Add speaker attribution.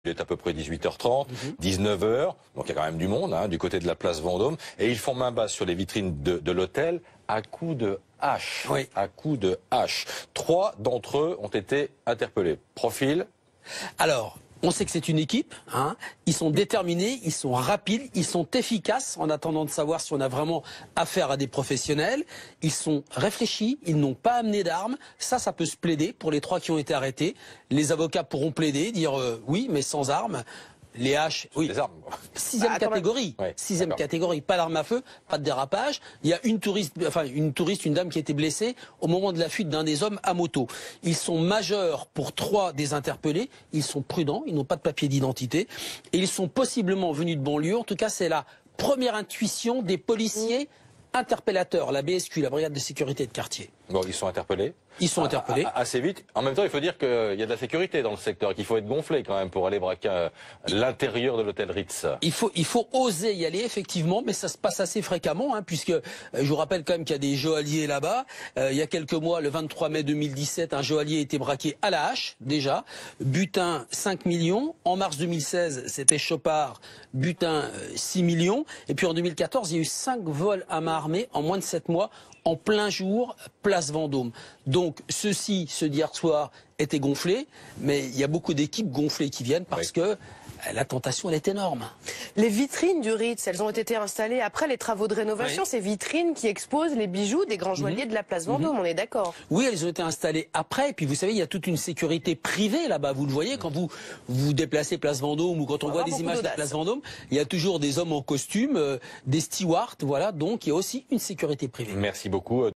Speaker 1: Il est à peu près 18h30, 19h, donc il y a quand même du monde du côté de la place Vendôme, et ils font main basse sur les vitrines de l'hôtel à coups de hache.
Speaker 2: Oui.
Speaker 1: À coups de hache. 3 d'entre eux ont été interpellés. Profil?
Speaker 2: Alors, on sait que c'est une équipe, ils sont déterminés, ils sont rapides, ils sont efficaces en attendant de savoir si on a vraiment affaire à des professionnels. Ils sont réfléchis, ils n'ont pas amené d'armes. Ça peut se plaider pour les 3 qui ont été arrêtés. Les avocats pourront plaider, dire oui, mais sans armes. Les haches, oui.
Speaker 1: Les armes.
Speaker 2: 6e catégorie.
Speaker 1: Ouais,
Speaker 2: 6e catégorie. Pas d'armes à feu, pas de dérapage. Il y a une dame qui a été blessée au moment de la fuite d'un des hommes à moto. Ils sont majeurs pour 3 des interpellés. Ils sont prudents. Ils n'ont pas de papier d'identité. Et ils sont possiblement venus de banlieue. En tout cas, c'est la première intuition des policiers interpellateurs, la BSQ, la Brigade de sécurité de quartier.
Speaker 1: Bon, ils sont interpellés.
Speaker 2: Ils sont interpellés.
Speaker 1: Assez vite. En même temps, il faut dire qu'il y a de la sécurité dans le secteur, qu'il faut être gonflé quand même pour aller braquer l'intérieur de l'hôtel Ritz.
Speaker 2: Il faut oser y aller, effectivement, mais ça se passe assez fréquemment, puisque je vous rappelle quand même qu'il y a des joailliers là-bas. Il y a quelques mois, le 23 mai 2017, un joaillier a été braqué à la hache, déjà. Butin, 5 millions. En mars 2016, c'était Chopard. Butin, 6 millions. Et puis en 2014, il y a eu 5 vols à main armée en moins de 7 mois, en plein jour, place Vendôme. Donc, ceci, ce d'hier soir, était gonflé, mais il y a beaucoup d'équipes gonflées qui viennent parce que la tentation, elle est énorme.
Speaker 3: Les vitrines du Ritz, elles ont été installées après les travaux de rénovation. Ces vitrines qui exposent les bijoux des grands joailliers de la place Vendôme, on est d'accord?
Speaker 2: Oui, elles ont été installées après. Et puis, vous savez, il y a toute une sécurité privée là-bas. Vous le voyez quand vous vous déplacez place Vendôme ou quand on voit des images de place Vendôme, il y a toujours des hommes en costume, des stewards, voilà. Donc, il y a aussi une sécurité privée.
Speaker 1: Merci beaucoup.